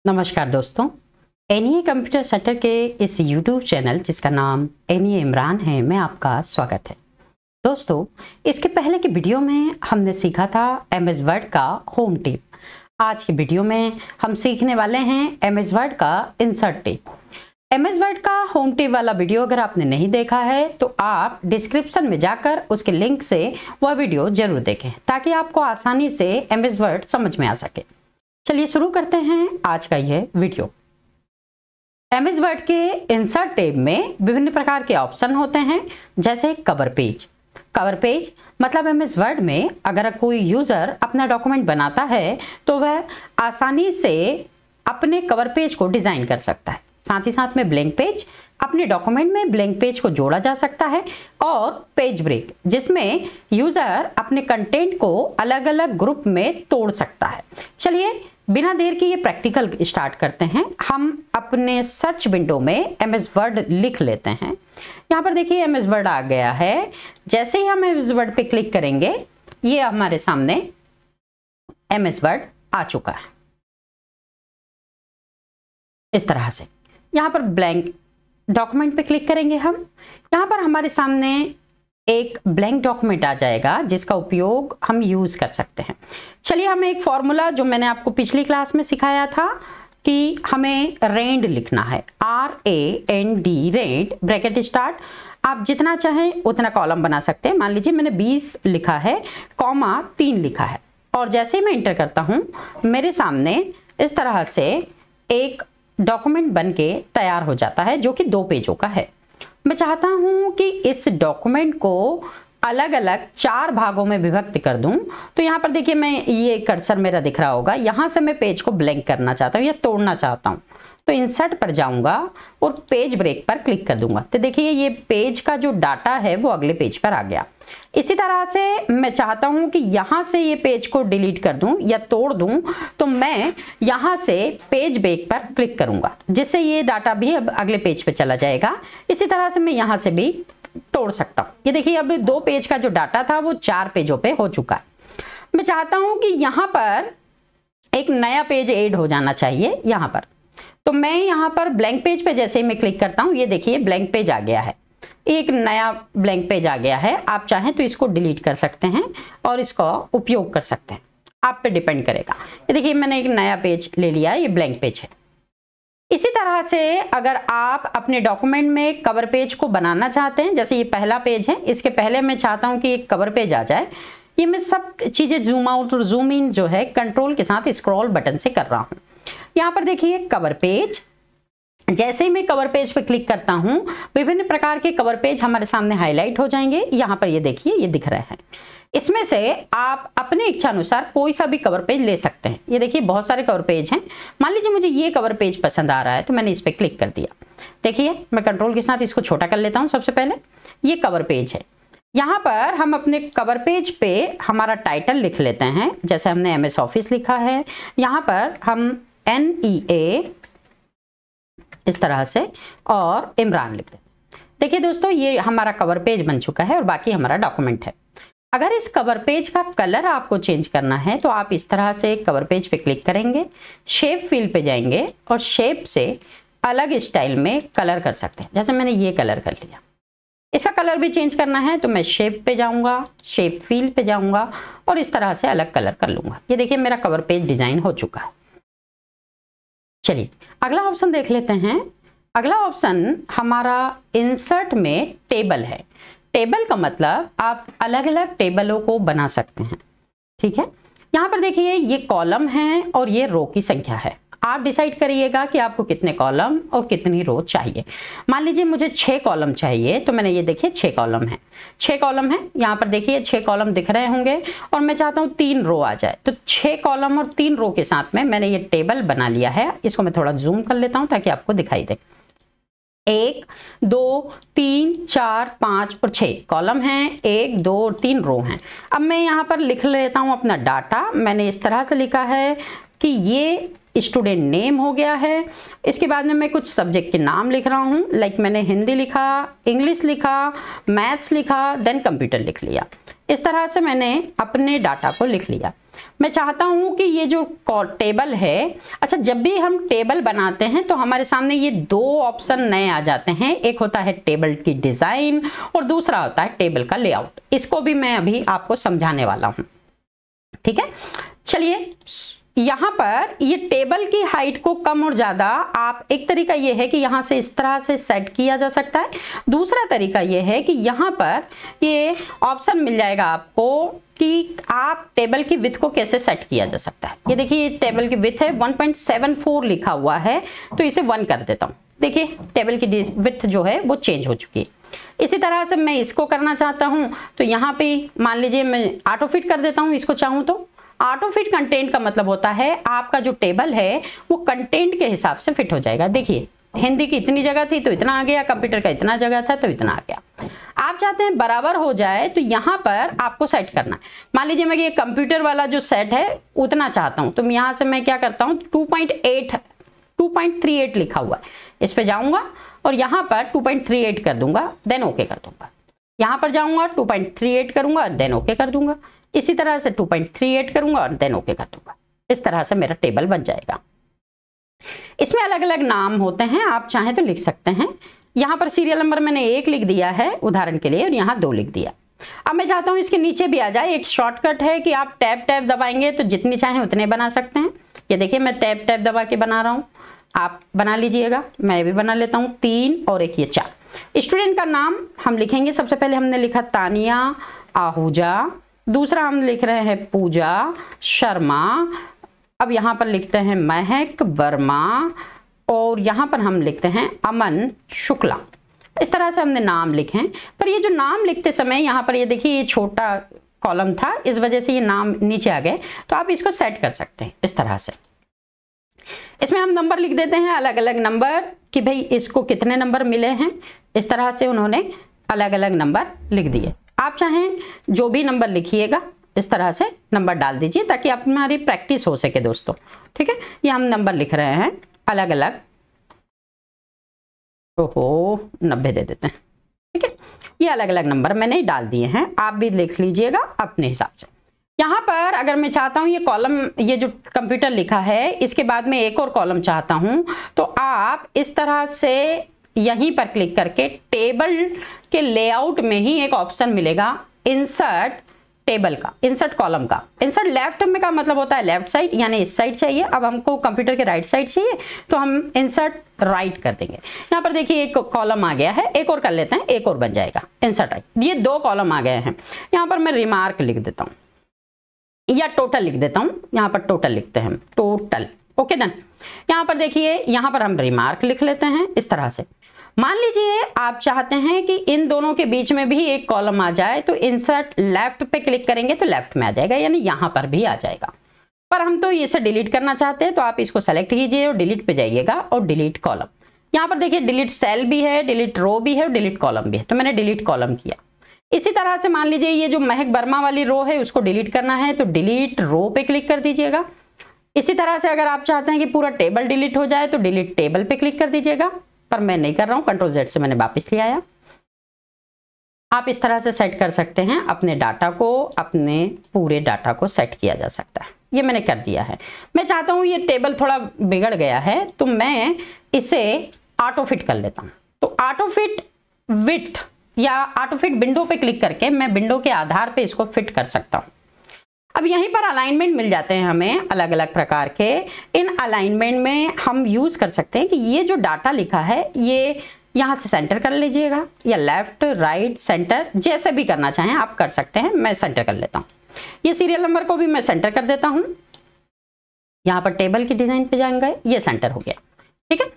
नमस्कार दोस्तों, NEA computer centre के इस यूट्यूब चैनल जिसका नाम एनईए इमरान है में आपका स्वागत है। दोस्तों, इसके पहले की वीडियो में हमने सीखा था एमएस वर्ड का होम टैब। आज की वीडियो में हम सीखने वाले हैं एमएस वर्ड का इंसर्ट टैब। एमएस वर्ड का होम टैब वाला वीडियो अगर आपने नहीं देखा है तो आप डिस्क्रिप्शन में जाकर उसके लिंक से वह वीडियो जरूर देखें ताकि आपको आसानी से एमएस वर्ड समझ में आ सके। चलिए शुरू करते हैं आज का यह वीडियो। एमएस वर्ड के इंसर्ट टैब में विभिन्न प्रकार के ऑप्शन होते हैं, जैसे कवर पेज। कवर पेज मतलब एमएस वर्ड में अगर कोई यूजर अपना डॉक्यूमेंट बनाता है तो वह आसानी से अपने कवर पेज को डिजाइन कर सकता है। साथ ही साथ में ब्लैंक पेज, अपने डॉक्यूमेंट में ब्लैंक पेज को जोड़ा जा सकता है, और पेज ब्रेक जिसमें यूजर अपने कंटेंट को अलग अलग ग्रुप में तोड़ सकता है। चलिए बिना देर के ये प्रैक्टिकल स्टार्ट करते हैं। हम अपने सर्च विंडो में एमएस वर्ड लिख लेते हैं। यहाँ पर देखिए एमएस वर्ड आ गया है। जैसे ही हम एमएस वर्ड पे क्लिक करेंगे ये हमारे सामने एमएस वर्ड आ चुका है इस तरह से। यहाँ पर ब्लैंक डॉक्यूमेंट पे क्लिक करेंगे हम। यहाँ पर हमारे सामने एक ब्लैंक डॉक्यूमेंट आ जाएगा जिसका उपयोग हम यूज कर सकते हैं। चलिए हमें एक फॉर्मूला जो मैंने आपको पिछली क्लास में सिखाया था कि हमें रेंड लिखना है, RAND रेंड, ब्रैकेट स्टार्ट। आप जितना चाहें उतना कॉलम बना सकते हैं। मान लीजिए मैंने 20 लिखा है, कॉमा 3 लिखा है, और जैसे ही मैं इंटर करता हूं मेरे सामने इस तरह से एक डॉक्यूमेंट बनके तैयार हो जाता है जो कि 2 पेजों का है। मैं चाहता हूं कि इस डॉक्यूमेंट को अलग अलग 4 भागों में विभक्त कर दूं। तो यहाँ पर देखिए मैं ये कर्सर मेरा दिख रहा होगा, यहाँ से मैं पेज को ब्लैंक करना चाहता हूँ या तोड़ना चाहता हूँ तो इंसर्ट पर जाऊंगा और पेज ब्रेक पर क्लिक कर दूंगा। तो देखिए ये पेज का जो डाटा है वो अगले पेज पर आ गया। इसी तरह से मैं चाहता हूं कि यहां से ये पेज को डिलीट कर दूं या तोड़ दूं तो मैं यहां से पेज ब्रेक पर क्लिक करूंगा जिससे ये डाटा भी अब अगले पेज पे चला जाएगा। इसी तरह से मैं यहां से भी तोड़ सकता हूं। ये देखिए अब 2 पेज का जो डाटा था वो 4 पेजों पे हो चुका है। मैं चाहता हूं कि यहां पर एक नया पेज ऐड हो जाना चाहिए यहां पर। तो मैं यहां पर ब्लैंक पेज पे जैसे ही मैं क्लिक करता हूं ये देखिए ब्लैंक पेज आ गया है, एक नया ब्लैंक पेज आ गया है। आप चाहें तो इसको डिलीट कर सकते हैं और इसका उपयोग कर सकते हैं, आप पे डिपेंड करेगा। ये देखिए मैंने एक नया पेज ले लिया, ये ब्लैंक पेज है। इसी तरह से अगर आप अपने डॉक्यूमेंट में कवर पेज को बनाना चाहते हैं, जैसे ये पहला पेज है, इसके पहले मैं चाहता हूं कि एक कवर पेज आ जाए। ये मैं सब चीजें जूम आउट और जूम इन जो है कंट्रोल के साथ स्क्रॉल बटन से कर रहा हूं। यहाँ पर देखिए कवर पेज, जैसे ही मैं कवर पेज पे क्लिक करता हूं विभिन्न प्रकार के कवर पेज हमारे सामने हाईलाइट हो जाएंगे। यहाँ पर ये देखिए ये दिख रहे हैं। इसमें से आप अपने इच्छा अनुसार कोई सा भी कवर पेज ले सकते हैं। ये देखिए बहुत सारे कवर पेज हैं। मान लीजिए मुझे ये कवर पेज पसंद आ रहा है तो मैंने इस पर क्लिक कर दिया। देखिए मैं कंट्रोल के साथ इसको छोटा कर लेता हूँ। सबसे पहले ये कवर पेज है। यहाँ पर हम अपने कवर पेज पे हमारा टाइटल लिख लेते हैं, जैसे हमने MS ऑफिस लिखा है। यहाँ पर हम NEA इस तरह से और इमरान लिख लेते हैं। देखिए दोस्तों ये हमारा कवर पेज बन चुका है और बाकी हमारा डॉक्यूमेंट है। अगर इस कवर पेज का कलर आपको चेंज करना है तो आप इस तरह से कवर पेज पे क्लिक करेंगे, शेप फील्ड पे जाएंगे और शेप से अलग स्टाइल में कलर कर सकते हैं। जैसे मैंने ये कलर कर लिया। इसका कलर भी चेंज करना है तो मैं शेप पे जाऊंगा, शेप फील्ड पे जाऊंगा और इस तरह से अलग कलर कर लूंगा। ये देखिए मेरा कवर पेज डिजाइन हो चुका है। चलिए अगला ऑप्शन देख लेते हैं। अगला ऑप्शन हमारा इंसर्ट में टेबल है। टेबल का मतलब आप अलग अलग टेबलों को बना सकते हैं, ठीक है। यहाँ पर देखिए ये कॉलम है और ये रो की संख्या है। आप डिसाइड करिएगा कि आपको कितने कॉलम और कितनी रो चाहिए। मान लीजिए मुझे 6 कॉलम चाहिए तो मैंने ये देखिए 6 कॉलम है, 6 कॉलम है। यहाँ पर देखिए 6 कॉलम दिख रहे होंगे और मैं चाहता हूँ 3 रो आ जाए। तो 6 कॉलम और 3 रो के साथ में मैंने ये टेबल बना लिया है। इसको मैं थोड़ा जूम कर लेता हूँ ताकि आपको दिखाई दे। 1 2 3 4 5 और 6 कॉलम हैं, 1 2 और 3 रो हैं। अब मैं यहाँ पर लिख लेता हूँ अपना डाटा। मैंने इस तरह से लिखा है कि ये स्टूडेंट नेम हो गया है। इसके बाद में मैं कुछ सब्जेक्ट के नाम लिख रहा हूँ, लाइक मैंने हिंदी लिखा, इंग्लिश लिखा, मैथ्स लिखा, देन कंप्यूटर लिख लिया। इस तरह से मैंने अपने डाटा को लिख लिया। मैं चाहता हूँ कि ये जो टेबल है, अच्छा जब भी हम टेबल बनाते हैं तो हमारे सामने ये दो ऑप्शन नए आ जाते हैं, एक होता है टेबल की डिज़ाइन और दूसरा होता है टेबल का लेआउट। इसको भी मैं अभी आपको समझाने वाला हूँ, ठीक है। चलिए, यहाँ पर ये टेबल की हाइट को कम और ज़्यादा, आप एक तरीका ये है कि यहाँ से इस तरह से सेट किया जा सकता है। दूसरा तरीका ये है कि यहाँ पर ये ऑप्शन मिल जाएगा आपको कि आप टेबल की विड्थ को कैसे सेट किया जा सकता है। ये देखिए टेबल की विड्थ है 1.74 लिखा हुआ है, तो इसे 1 कर देता हूँ। देखिए टेबल की विड्थ जो है वो चेंज हो चुकी है। इसी तरह से मैं इसको करना चाहता हूँ तो यहाँ पे मान लीजिए मैं ऑटो फिट कर देता हूँ इसको चाहूँ तो। ऑटो फिट कंटेंट का मतलब होता है आपका जो टेबल है वो कंटेंट के हिसाब से फिट हो जाएगा। देखिए हिंदी की इतनी जगह थी तो इतना आ गया, कंप्यूटर का इतना जगह था तो इतना आ गया। आप चाहते हैं बराबर हो जाए तो यहाँ पर आपको सेट करना है। मान लीजिए मैं ये कंप्यूटर वाला जो सेट है उतना चाहता हूँ तो यहाँ से मैं क्या करता हूँ 2.38 लिखा हुआ है, इस पे जाऊंगा और यहाँ पर 2.38 कर दूंगा, देन ओके कर दूंगा। यहाँ पर जाऊंगा 2.38 करूंगा, देन ओके कर दूंगा। इसी तरह से 2.38 करूंगा और देन ओके कर दूंगा। इस तरह से मेरा टेबल बन जाएगा। इसमें अलग अलग नाम होते हैं, आप चाहें तो लिख सकते हैं। यहाँ पर सीरियल नंबर मैंने 1 लिख दिया है उदाहरण के लिए और यहाँ 2 लिख दिया। अब मैं चाहता हूँ इसके नीचे भी आ जाए। एक शॉर्टकट है कि आप टैब दबाएंगे तो जितनी चाहें उतने बना सकते हैं। ये देखिए मैं टैब दबा के बना रहा हूँ, आप बना लीजिएगा। मैं भी बना लेता हूँ 3 और 1 ये 4। स्टूडेंट का नाम हम लिखेंगे। सबसे पहले हमने लिखा तानिया आहूजा, दूसरा हम लिख रहे हैं पूजा शर्मा। अब यहाँ पर लिखते हैं महक वर्मा और यहाँ पर हम लिखते हैं अमन शुक्ला। इस तरह से हमने नाम लिखे हैं। पर ये जो नाम लिखते समय यहाँ पर ये देखिए ये छोटा कॉलम था, इस वजह से ये नाम नीचे आ गए, तो आप इसको सेट कर सकते हैं इस तरह से। इसमें हम नंबर लिख देते हैं, अलग अलग नंबर, कि भाई इसको कितने नंबर मिले हैं। इस तरह से उन्होंने अलग अलग नंबर लिख दिए। आप चाहें जो भी नंबर लिखिएगा इस तरह से नंबर डाल दीजिए ताकि हमारी प्रैक्टिस हो सके दोस्तों, ठीक है। ये हम नंबर लिख रहे हैं अलग अलग, ओहो 90 दे देते हैं, ठीक है। ये अलग अलग नंबर मैंने डाल दिए हैं, आप भी लिख लीजिएगा अपने हिसाब से। यहाँ पर अगर मैं चाहता हूँ ये कॉलम, ये जो कंप्यूटर लिखा है इसके बाद में एक और कॉलम चाहता हूँ तो आप इस तरह से यहीं पर क्लिक करके टेबल के लेआउट में ही एक ऑप्शन मिलेगा इंसर्ट टेबल का, इंसर्ट कॉलम का। इंसर्ट लेफ्ट में का मतलब होता है लेफ्ट साइड, यानी इस साइड चाहिए। अब हमको कंप्यूटर के राइट साइड चाहिए तो हम इंसर्ट राइट कर देंगे। यहाँ पर देखिए एक कॉलम आ गया है, एक और कर लेते हैं, एक और बन जाएगा इंसर्ट राइट। ये 2 कॉलम आ गए हैं। यहाँ पर मैं रिमार्क लिख देता हूँ या टोटल लिख देता हूँ। यहाँ पर टोटल लिखते हैं, टोटल, ओके डन। यहाँ पर देखिए यहाँ पर हम रिमार्क लिख लेते हैं इस तरह से। मान लीजिए आप चाहते हैं कि इन दोनों के बीच में भी एक कॉलम आ जाए तो इंसर्ट लेफ्ट पे क्लिक करेंगे तो लेफ्ट में आ जाएगा, यानी यहाँ पर भी आ जाएगा। पर हम तो इसे डिलीट करना चाहते हैं तो आप इसको सेलेक्ट कीजिए और डिलीट पे जाइएगा और डिलीट कॉलम। यहाँ पर देखिए डिलीट सेल भी है, डिलीट रो भी है और डिलीट कॉलम भी है, तो मैंने डिलीट कॉलम किया। इसी तरह से मान लीजिए ये जो महक वर्मा वाली रो है उसको डिलीट करना है तो डिलीट रो पे क्लिक कर दीजिएगा। इसी तरह से अगर आप चाहते हैं कि पूरा टेबल डिलीट हो जाए तो डिलीट टेबल पे क्लिक कर दीजिएगा, पर मैं नहीं कर रहा हूं, कंट्रोल Z से मैंने वापस ले आया। आप इस तरह से सेट कर सकते हैं अपने डाटा को, अपने पूरे डाटा को सेट किया जा सकता है। ये मैंने कर दिया है। मैं चाहता हूं ये टेबल थोड़ा बिगड़ गया है तो मैं इसे ऑटो फिट कर लेता हूं। तो ऑटो फिट विड्थ या ऑटो फिट विंडो पे क्लिक करके मैं विंडो के आधार पे इसको फिट कर सकता हूं। अब यहीं पर अलाइनमेंट मिल जाते हैं हमें अलग अलग प्रकार के। इन अलाइनमेंट में हम यूज कर सकते हैं कि ये जो डाटा लिखा है ये यहाँ से सेंटर कर लीजिएगा या लेफ्ट राइट सेंटर जैसे भी करना चाहें आप कर सकते हैं। मैं सेंटर कर लेता हूँ। ये सीरियल नंबर को भी मैं सेंटर कर देता हूँ। यहाँ पर टेबल की डिजाइन पे जाएंगे, ये सेंटर हो गया, ठीक है।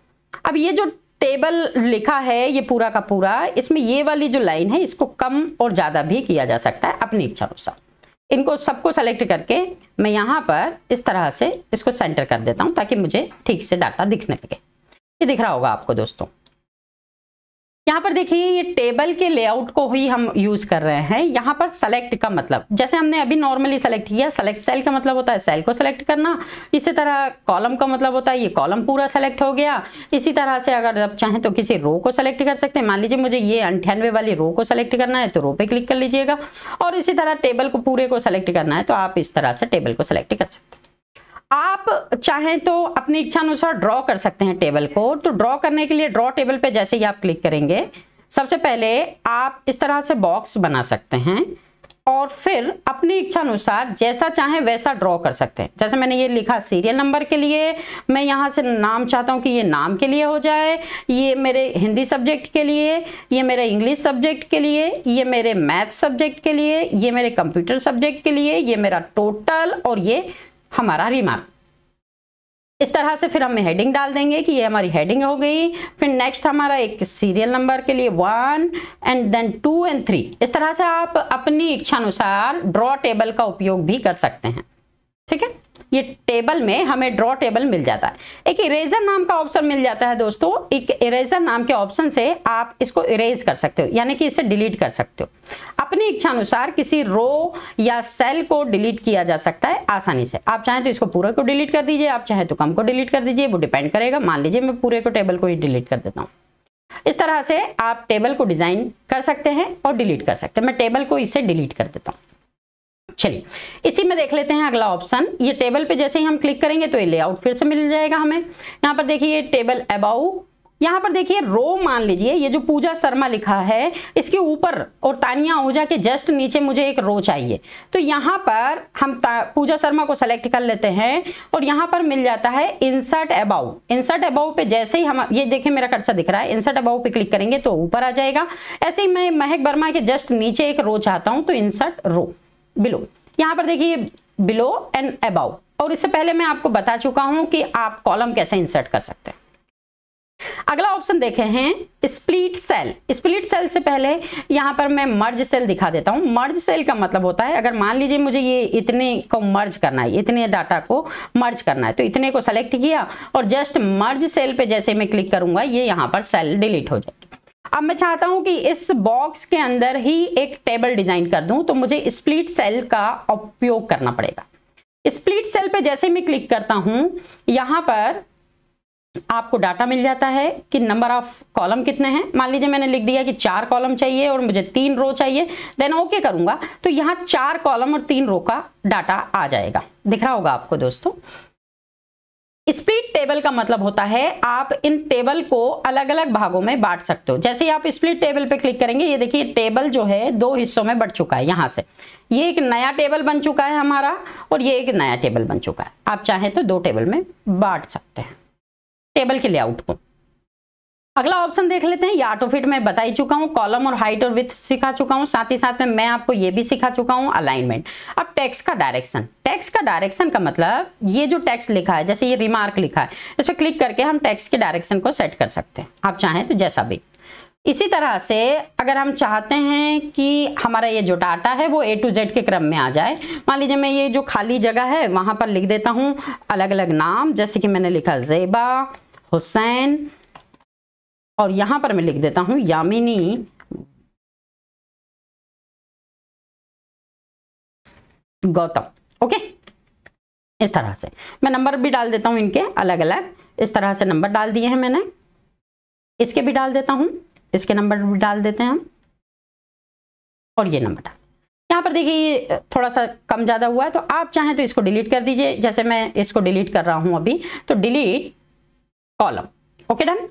अब ये जो टेबल लिखा है ये पूरा का पूरा, इसमें ये वाली जो लाइन है इसको कम और ज्यादा भी किया जा सकता है अपनी इच्छा अनुसार। इनको सबको सेलेक्ट करके मैं यहाँ पर इस तरह से इसको सेंटर कर देता हूँ ताकि मुझे ठीक से डाटा दिखने लगे। ये दिख रहा होगा आपको दोस्तों। यहाँ पर देखिए ये टेबल के लेआउट को ही हम यूज कर रहे हैं। यहाँ पर सेलेक्ट का मतलब जैसे हमने अभी नॉर्मली सेलेक्ट किया, सेलेक्ट सेल का मतलब होता है सेल को सेलेक्ट करना। इसी तरह कॉलम का मतलब होता है ये कॉलम पूरा सेलेक्ट हो गया। इसी तरह से अगर आप चाहें तो किसी रो को सेलेक्ट कर सकते हैं। मान लीजिए मुझे ये 98 वाली रो को सेलेक्ट करना है तो रो पे क्लिक कर लीजिएगा, और इसी तरह टेबल को पूरे को सेलेक्ट करना है तो आप इस तरह से टेबल को सेलेक्ट कर सकते हैं। आप चाहें तो अपनी इच्छा अनुसार ड्रॉ कर सकते हैं टेबल को। तो ड्रॉ करने के लिए ड्रॉ टेबल पे जैसे ही आप क्लिक करेंगे, सबसे पहले आप इस तरह से बॉक्स बना सकते हैं और फिर अपनी इच्छा अनुसार जैसा चाहें वैसा ड्रॉ कर सकते हैं। जैसे मैंने ये लिखा सीरियल नंबर के लिए, मैं यहाँ से नाम चाहता हूँ कि ये नाम के लिए हो जाए, ये मेरे हिंदी सब्जेक्ट के लिए, ये मेरे इंग्लिश सब्जेक्ट के लिए, ये मेरे मैथ सब्जेक्ट के लिए, ये मेरे कंप्यूटर सब्जेक्ट के लिए, ये मेरा टोटल और ये हमारा रिमार्क। इस तरह से फिर हम हेडिंग डाल देंगे कि ये हमारी हेडिंग हो गई। फिर नेक्स्ट हमारा एक सीरियल नंबर के लिए 1 एंड देन 2 एंड 3। इस तरह से आप अपनी इच्छा अनुसार ड्रॉ टेबल का उपयोग भी कर सकते हैं। ठीक है, ये टेबल में हमें ड्रॉ टेबल मिल जाता है। एक इरेजर नाम का ऑप्शन मिल जाता है दोस्तों। एक इरेजर नाम के ऑप्शन से आप इसको इरेज कर सकते हो, यानी कि इसे डिलीट कर सकते हो। अपनी इच्छा अनुसार किसी रो या सेल को डिलीट किया जा सकता है आसानी से। आप चाहें तो इसको पूरे को डिलीट कर दीजिए, आप चाहें तो कम को डिलीट कर दीजिए, वो डिपेंड करेगा। मान लीजिए मैं पूरे को टेबल को ही डिलीट कर देता हूँ। इस तरह से आप टेबल को डिजाइन कर सकते हैं और डिलीट कर सकते हैं। मैं टेबल को इसे डिलीट कर देता हूँ। चलिए इसी में देख लेते हैं अगला ऑप्शन। ये टेबल पे जैसे ही हम क्लिक करेंगे तो ये लेआउट फिर से मिल जाएगा हमें। यहाँ पर देखिए टेबल अबाउट, यहाँ पर देखिए रो, मान लीजिए ये जो पूजा शर्मा लिखा है इसके ऊपर और तानिया आहूजा के जस्ट नीचे मुझे एक रो चाहिए। तो यहाँ पर हम पूजा शर्मा को सेलेक्ट कर लेते हैं और यहाँ पर मिल जाता है इंसर्ट अबाउट। इंसर्ट अबाउट पे जैसे ही हम, ये देखिए मेरा कर्सर दिख रहा है, इंसर्ट अबाउट पे क्लिक करेंगे तो ऊपर आ जाएगा। ऐसे ही मैं महक वर्मा के जस्ट नीचे एक रो चाहता हूँ तो इंसर्ट रो बिलो। यहाँ पर देखिए बिलो एंड अबाउट, और इससे पहले मैं आपको बता चुका हूं कि आप कॉलम कैसे इंसर्ट कर सकते हैं। अगला ऑप्शन देखे हैं स्प्लिट सेल। स्प्लिट सेल से पहले यहाँ पर मैं मर्ज सेल दिखा देता हूँ। मर्ज सेल का मतलब होता है, अगर मान लीजिए मुझे ये इतने को मर्ज करना है, इतने डाटा को मर्ज करना है, तो इतने को सेलेक्ट किया और जस्ट मर्ज सेल पे जैसे मैं क्लिक करूंगा ये यहाँ पर सेल डिलीट हो जाएगी। अब मैं चाहता हूं कि इस बॉक्स के अंदर ही एक टेबल डिजाइन कर दूं, तो मुझे स्प्लिट सेल का उपयोग करना पड़ेगा। स्प्लिट सेल पे जैसे मैं क्लिक करता हूं, यहां पर आपको डाटा मिल जाता है कि नंबर ऑफ कॉलम कितने हैं। मान लीजिए मैंने लिख दिया कि 4 कॉलम चाहिए और मुझे 3 रो चाहिए, देन ओके करूंगा तो यहां 4 कॉलम और 3 रो का डाटा आ जाएगा। दिख रहा होगा आपको दोस्तों। स्प्लिट टेबल का मतलब होता है आप इन टेबल को अलग अलग भागों में बांट सकते हो। जैसे ही आप स्प्लिट टेबल पे क्लिक करेंगे, ये देखिए टेबल जो है 2 हिस्सों में बढ़ चुका है। यहाँ से ये एक नया टेबल बन चुका है हमारा और ये एक नया टेबल बन चुका है। आप चाहें तो 2 टेबल में बांट सकते हैं टेबल के लेआउट को। अगला ऑप्शन देख लेते हैं। ये ऑटो फिट में बता ही चुका हूं, कॉलम और हाइट और विड्थ सिखा चुका हूं, साथ ही साथ में मैं आपको ये भी सिखा चुका हूं अलाइनमेंट। अब टेक्स्ट का डायरेक्शन। टेक्स्ट का डायरेक्शन का मतलब ये जो टेक्स्ट लिखा है, जैसे ये रिमार्क लिखा है, इस पर क्लिक करके हम टेक्स्ट के डायरेक्शन को सेट कर सकते हैं, आप चाहें तो जैसा भी। इसी तरह से अगर हम चाहते हैं कि हमारा ये जो डाटा है वो A to Z के क्रम में आ जाए, मान लीजिए मैं ये जो खाली जगह है वहां पर लिख देता हूं अलग अलग नाम, जैसे कि मैंने लिखा ज़ेबा, हुसैन, और यहां पर मैं लिख देता हूं यामिनी गौतम। ओके, इस तरह से मैं नंबर भी डाल देता हूं इनके अलग अलग। इस तरह से नंबर डाल दिए हैं मैंने, इसके भी डाल देता हूं, इसके नंबर भी डाल देते हैं हम, और ये नंबर डाल। यहाँ पर देखिए ये थोड़ा सा कम ज़्यादा हुआ है, तो आप चाहें तो इसको डिलीट कर दीजिए, जैसे मैं इसको डिलीट कर रहा हूं अभी, तो डिलीट कॉलम। Okay done.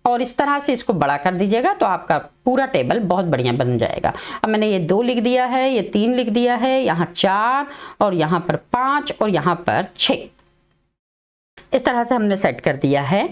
और इस तरह से इसको बड़ा कर दीजिएगा तो आपका पूरा टेबल बहुत बढ़िया बन जाएगा। अब मैंने ये 2 लिख दिया है, ये 3 लिख दिया है, यहाँ 4 और यहाँ पर 5 और यहाँ पर 6। इस तरह से हमने सेट कर दिया है।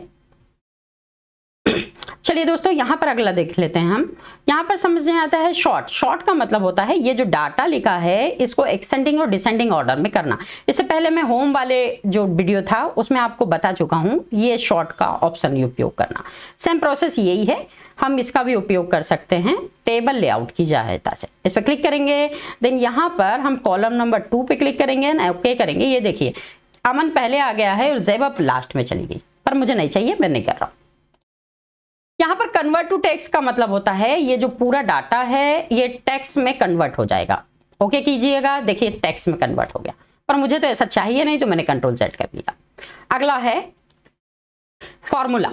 चलिए दोस्तों यहाँ पर अगला देख लेते हैं हम। यहाँ पर समझ में आता है शॉर्ट। शॉर्ट का मतलब होता है ये जो डाटा लिखा है इसको एक्सेंडिंग और डिसेंडिंग ऑर्डर में करना। इससे पहले मैं होम वाले जो वीडियो था उसमें आपको बता चुका हूँ ये शॉर्ट का ऑप्शन उपयोग करना। सेम प्रोसेस यही है, हम इसका भी उपयोग कर सकते हैं टेबल लेआउट की सहायता से। इस पर क्लिक करेंगे, देन यहाँ पर हम कॉलम नंबर 2 पे क्लिक करेंगे, ओके करेंगे। ये देखिए अमन पहले आ गया है और ज़ेबा लास्ट में चली गई, पर मुझे नहीं चाहिए, मैं नहीं कर रहा हूँ। यहाँ पर कन्वर्ट टू टेक्स्ट का मतलब होता है ये जो पूरा डाटा है ये टेक्स्ट में कन्वर्ट हो जाएगा। ओके कीजिएगा, देखिए टेक्स्ट में कन्वर्ट हो गया, पर मुझे तो ऐसा चाहिए नहीं तो मैंने कंट्रोल Z कर दिया। अगला है फॉर्मूला।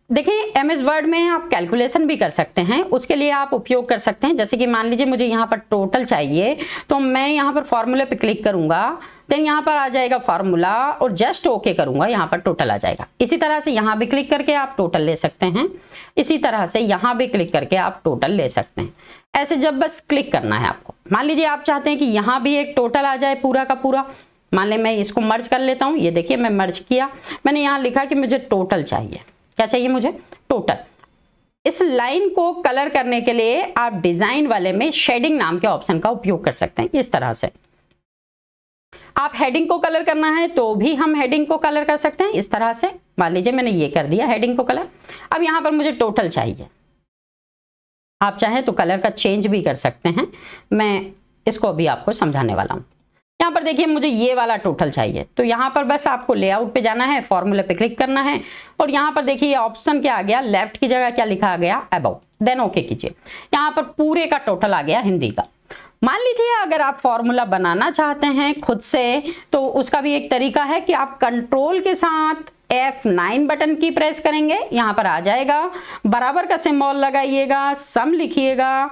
देखिए एमएस वर्ड में आप कैलकुलेशन भी कर सकते हैं, उसके लिए आप उपयोग कर सकते हैं। जैसे कि मान लीजिए मुझे यहाँ पर टोटल चाहिए तो मैं यहाँ पर फॉर्मूले पे क्लिक करूंगा, देन यहाँ पर आ जाएगा फॉर्मूला और जस्ट ओके करूंगा, यहाँ पर टोटल आ जाएगा। इसी तरह से यहाँ भी क्लिक करके आप टोटल ले सकते हैं, इसी तरह से यहाँ भी क्लिक करके आप टोटल ले सकते हैं। ऐसे जब बस क्लिक करना है आपको, मान लीजिए आप चाहते हैं कि यहाँ भी एक टोटल आ जाए पूरा का पूरा, मान ले मैं इसको मर्ज कर लेता हूँ। ये देखिए मैं मर्ज किया, मैंने यहाँ लिखा कि मुझे टोटल चाहिए। क्या चाहिए मुझे? टोटल। इस लाइन को कलर करने के लिए आप डिजाइन वाले में शेडिंग नाम के ऑप्शन का उपयोग कर सकते हैं। इस तरह से आप हेडिंग को कलर करना है तो भी हम हेडिंग को कलर कर सकते हैं इस तरह से। मान लीजिए मैंने ये कर दिया हेडिंग को कलर। अब यहां पर मुझे टोटल चाहिए, आप चाहें तो कलर का चेंज भी कर सकते हैं, मैं इसको अभी आपको समझाने वाला हूं। यहाँ पर देखिए मुझे ये वाला टोटल चाहिए, तो यहाँ पर बस आपको लेआउट पे जाना है, फॉर्मूले पे क्लिक करना है और यहाँ पर देखिए ऑप्शन क्या आ गया, लेफ्ट की जगह क्या लिखा आ गया, अबाउट, देन ओके कीजिए। यहाँ पर पूरे का टोटल आ गया हिंदी का। मान लीजिए अगर आप फॉर्मूला बनाना चाहते हैं खुद से तो उसका भी एक तरीका है कि आप कंट्रोल के साथ F9 बटन की प्रेस करेंगे, यहाँ पर आ जाएगा, बराबर का सिंबल लगाइएगा, सम लिखिएगा,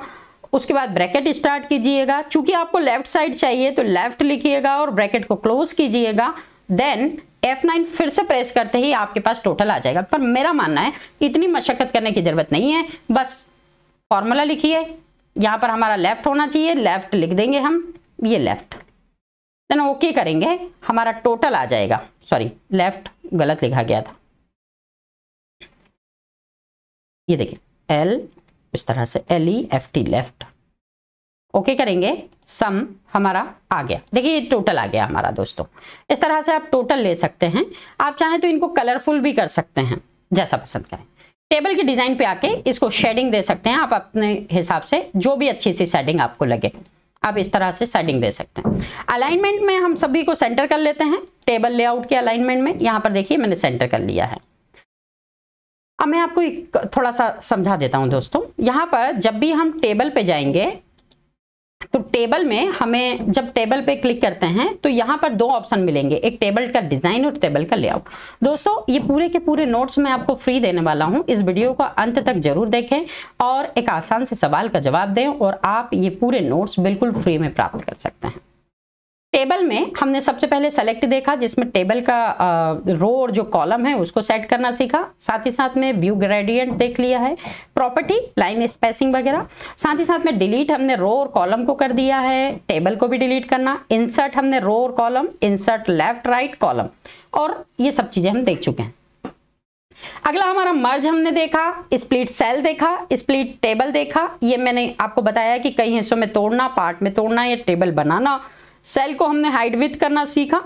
उसके बाद ब्रैकेट स्टार्ट कीजिएगा। चूंकि आपको लेफ्ट साइड चाहिए तो लेफ्ट लिखिएगा और ब्रैकेट को क्लोज कीजिएगा, देन F9 फिर से प्रेस करते ही आपके पास टोटल आ जाएगा। पर मेरा मानना है इतनी मशक्कत करने की जरूरत नहीं है, बस फॉर्मूला लिखिए, यहाँ पर हमारा लेफ्ट होना चाहिए, लेफ्ट लिख देंगे हम, ये लेफ्ट, देन ओके करेंगे, हमारा टोटल आ जाएगा। सॉरी लेफ्ट गलत लिखा गया था, ये देखिए L इस तरह से LEFT लेफ्ट, ओके करेंगे, सम हमारा आ गया। देखिए ये टोटल आ गया हमारा दोस्तों। इस तरह से आप टोटल ले सकते हैं। आप चाहें तो इनको कलरफुल भी कर सकते हैं, जैसा पसंद करें। टेबल की डिजाइन पे आके इसको शेडिंग दे सकते हैं आप अपने हिसाब से, जो भी अच्छी सी शेडिंग आपको लगे आप इस तरह से शेडिंग दे सकते हैं। अलाइनमेंट में हम सभी को सेंटर कर लेते हैं, टेबल लेआउट के अलाइनमेंट में यहाँ पर देखिए मैंने सेंटर कर लिया है। अब मैं आपको एक थोड़ा सा समझा देता हूं दोस्तों। यहाँ पर जब भी हम टेबल पे जाएंगे तो टेबल में हमें जब टेबल पे क्लिक करते हैं तो यहाँ पर दो ऑप्शन मिलेंगे, एक टेबल का डिजाइन और टेबल का लेआउट। दोस्तों ये पूरे के पूरे नोट्स मैं आपको फ्री देने वाला हूँ, इस वीडियो को अंत तक जरूर देखें और एक आसान से सवाल का जवाब दें और आप ये पूरे नोट्स बिल्कुल फ्री में प्राप्त कर सकते हैं। टेबल में हमने सबसे पहले सेलेक्ट देखा, जिसमें टेबल का रो और जो कॉलम है उसको सेट करना सीखा, साथ ही साथ में व्यू ग्रेडियंट देख लिया है, प्रॉपर्टी लाइन स्पेसिंग वगैरह, साथ ही साथ में डिलीट हमने रो और कॉलम को कर दिया है, टेबल को भी डिलीट करना, इंसर्ट हमने रो और column, insert left right column, और ये सब चीजें हम देख चुके हैं। अगला हमारा मर्ज हमने देखा, स्प्लिट सेल देखा, स्प्लिट टेबल देखा। ये मैंने आपको बताया कि कई हिस्सों में तोड़ना, पार्ट में तोड़ना, ये टेबल बनाना। सेल को हमने हाइड विथ करना सीखा।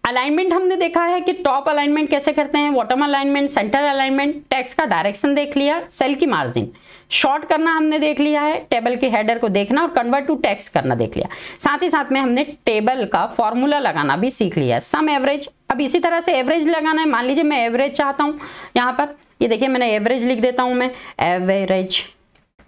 अलाइनमेंट हमने देखा है कि टॉप अलाइनमेंट कैसे करते हैं, bottom alignment, centre alignment, text का डायरेक्शन देख लिया, सेल की मार्जिन शॉर्ट करना हमने देख लिया है, टेबल के हेडर को देखना और कन्वर्ट टू टेक्स्ट करना देख लिया। साथ ही साथ में हमने टेबल का फॉर्मूला लगाना भी सीख लिया, सम एवरेज। अब इसी तरह से एवरेज लगाना है, मान लीजिए मैं एवरेज चाहता हूं, यहाँ पर ये देखिए मैंने एवरेज लिख देता हूं, मैं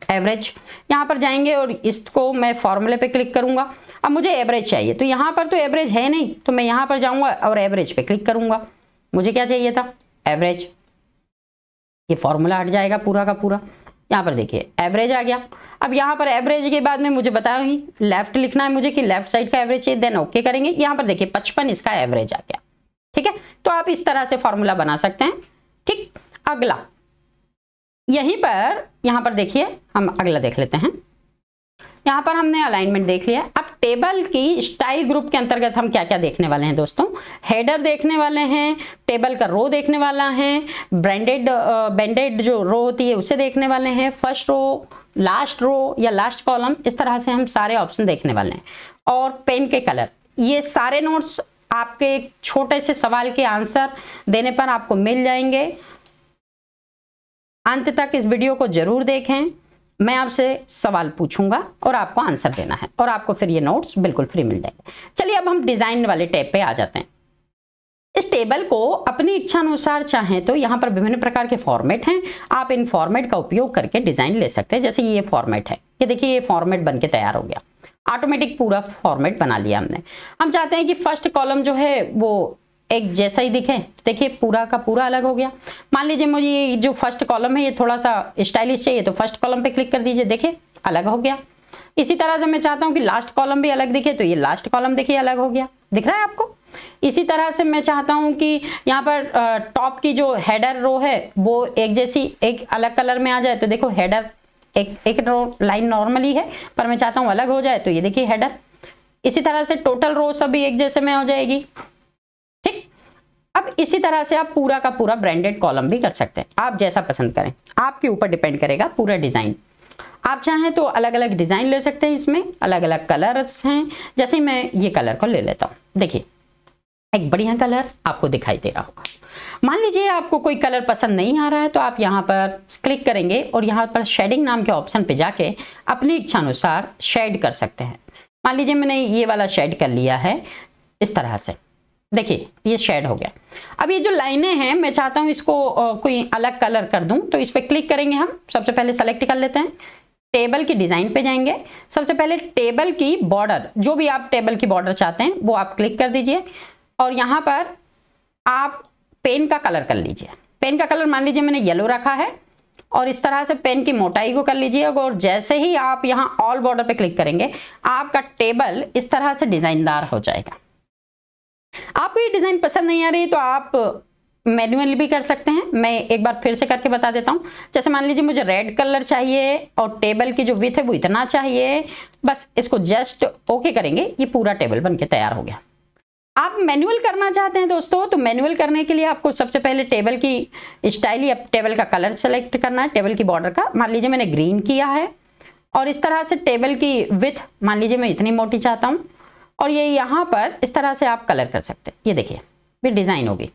एवरेज यहाँ पर जाएंगे और इसको मैं फॉर्मूले पे क्लिक करूंगा। अब मुझे एवरेज चाहिए तो यहाँ पर तो एवरेज है नहीं, तो मैं यहाँ पर जाऊंगा और एवरेज पे क्लिक करूंगा। मुझे क्या चाहिए था, एवरेज, ये फॉर्मूला हट जाएगा पूरा का पूरा। यहाँ पर देखिए एवरेज आ गया। अब यहाँ पर एवरेज के बाद में मुझे बताया ही लेफ्ट लिखना है मुझे कि लेफ्ट साइड का एवरेज है, देन ओके करेंगे। यहाँ पर देखिए 55 इसका एवरेज आ गया। ठीक है, तो आप इस तरह से फॉर्मूला बना सकते हैं। ठीक, अगला यहीं पर यहाँ पर देखिए हम अगला देख लेते हैं। यहाँ पर हमने अलाइनमेंट देख लिया। अब टेबल की स्टाइल ग्रुप के अंतर्गत हम क्या क्या देखने वाले हैं दोस्तों, हेडर देखने वाले हैं, टेबल का रो देखने वाला है, बैंडेड जो रो होती है उसे देखने वाले हैं, फर्स्ट रो, लास्ट रो या लास्ट कॉलम, इस तरह से हम सारे ऑप्शन देखने वाले हैं। और पेन के कलर, ये सारे नोट्स आपके एक छोटे से सवाल के आंसर देने पर आपको मिल जाएंगे। अंत तक इस वीडियो को जरूर देखें, मैं आपसे सवाल पूछूंगा और आपको आंसर देना है और आपको फिर ये नोट्स बिल्कुल फ्री मिल जाएंगे। चलिए अब हम डिजाइन वाले टैब पे आ जाते हैं। इस टेबल को अपनी इच्छा अनुसार चाहें तो यहाँ पर विभिन्न प्रकार के फॉर्मेट हैं, आप इन फॉर्मेट का उपयोग करके डिजाइन ले सकते हैं। जैसे ये फॉर्मेट है, ये देखिए ये फॉर्मेट बनके तैयार हो गया, ऑटोमेटिक पूरा फॉर्मेट बना लिया हमने। हम चाहते हैं कि फर्स्ट कॉलम जो है वो एक जैसा ही दिखे, देखिए पूरा का पूरा अलग हो गया। मान लीजिए मुझे ये जो फर्स्ट कॉलम है ये थोड़ा सा स्टाइलिश चाहिए, तो फर्स्ट कॉलम पे क्लिक कर दीजिए, देखिए अलग हो गया। इसी तरह से मैं चाहता हूं कि लास्ट कॉलम भी अलग दिखे, तो ये लास्ट कॉलम देखिए अलग हो गया, दिख रहा है आपको। इसी तरह से मैं चाहता हूं कि यहाँ पर टॉप की जो हेडर रो है वो एक जैसी एक अलग कलर में आ जाए, तो देखो हेडर एक लाइन नॉर्मली है पर मैं चाहता हूं अलग हो जाए, तो ये देखिए हेडर। इसी तरह से टोटल रो सभी एक जैसे में हो जाएगी, ठीक। अब इसी तरह से आप पूरा का पूरा ब्रांडेड कॉलम भी कर सकते हैं, आप जैसा पसंद करें, आपके ऊपर डिपेंड करेगा पूरा डिजाइन। आप चाहें तो अलग अलग डिजाइन ले सकते हैं, इसमें अलग अलग कलर्स हैं। जैसे मैं ये कलर को ले लेता हूं, देखिए एक बढ़िया कलर आपको दिखाई दे रहा होगा। मान लीजिए आपको कोई कलर पसंद नहीं आ रहा है, तो आप यहाँ पर क्लिक करेंगे और यहाँ पर शेडिंग नाम के ऑप्शन पे जाके अपनी इच्छा अनुसार शेड कर सकते हैं। मान लीजिए मैंने ये वाला शेड कर लिया है इस तरह से, देखिए ये शेड हो गया। अब ये जो लाइनें हैं मैं चाहता हूँ इसको कोई अलग कलर कर दूं, तो इस पर क्लिक करेंगे हम। सबसे पहले सेलेक्ट कर लेते हैं, टेबल की डिजाइन पे जाएंगे। सबसे पहले टेबल की बॉर्डर, जो भी आप टेबल की बॉर्डर चाहते हैं वो आप क्लिक कर दीजिए और यहाँ पर आप पेन का कलर कर लीजिए। पेन का कलर मान लीजिए मैंने येलो रखा है और इस तरह से पेन की मोटाई को कर लीजिए। और जैसे ही आप यहाँ ऑल बॉर्डर पे क्लिक करेंगे आपका टेबल इस तरह से डिजाइनदार हो जाएगा। आपको ये डिजाइन पसंद नहीं आ रही तो आप मैनुअली भी कर सकते हैं। मैं एक बार फिर से करके बता देता हूं। जैसे मान लीजिए मुझे रेड कलर चाहिए और टेबल की जो विड्थ है वो इतना चाहिए, बस इसको जस्ट ओके करेंगे, ये पूरा टेबल बनके तैयार हो गया। आप मैनुअल करना चाहते हैं दोस्तों, तो मैनुअल करने के लिए आपको सबसे पहले टेबल की स्टाइल या टेबल का कलर सेलेक्ट करना है। टेबल की बॉर्डर का मान लीजिए मैंने ग्रीन किया है और इस तरह से टेबल की विड्थ मान लीजिए मैं इतनी मोटी चाहता हूं और ये यहाँ पर इस तरह से आप कलर कर सकते हैं। ये देखिए फिर डिजाइन होगी।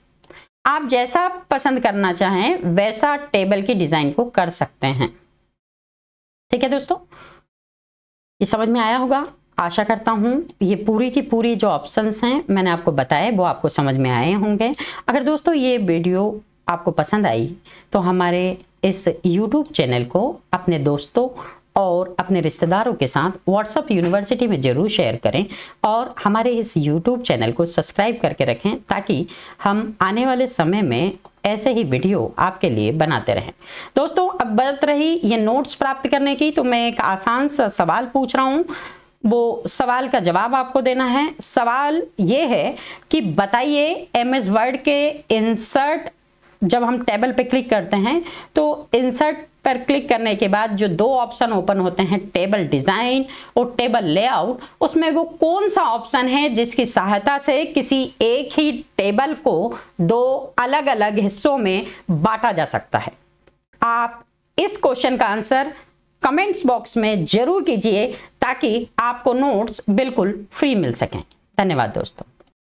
आप जैसा पसंद करना चाहें वैसा टेबल की डिजाइन को कर सकते हैं। ठीक है दोस्तों, ये समझ में आया होगा। आशा करता हूं ये पूरी की पूरी जो ऑप्शंस हैं मैंने आपको बताए वो आपको समझ में आए होंगे। अगर दोस्तों ये वीडियो आपको पसंद आई तो हमारे इस YouTube चैनल को अपने दोस्तों और अपने रिश्तेदारों के साथ व्हाट्सएप यूनिवर्सिटी में जरूर शेयर करें और हमारे इस YouTube चैनल को सब्सक्राइब करके रखें ताकि हम आने वाले समय में ऐसे ही वीडियो आपके लिए बनाते रहें। दोस्तों अब बात रही ये नोट्स प्राप्त करने की, तो मैं एक आसान सा सवाल पूछ रहा हूँ, वो सवाल का जवाब आपको देना है। सवाल ये है कि बताइए MS वर्ड के इंसर्ट, जब हम टेबल पे क्लिक करते हैं तो इंसर्ट पर क्लिक करने के बाद जो दो ऑप्शन ओपन होते हैं, टेबल डिजाइन और टेबल लेआउट, उसमें वो कौन सा ऑप्शन है जिसकी सहायता से किसी एक ही टेबल को दो अलग अलग हिस्सों में बांटा जा सकता है। आप इस क्वेश्चन का आंसर कमेंट्स बॉक्स में जरूर कीजिए ताकि आपको नोट्स बिल्कुल फ्री मिल सकें। धन्यवाद दोस्तों।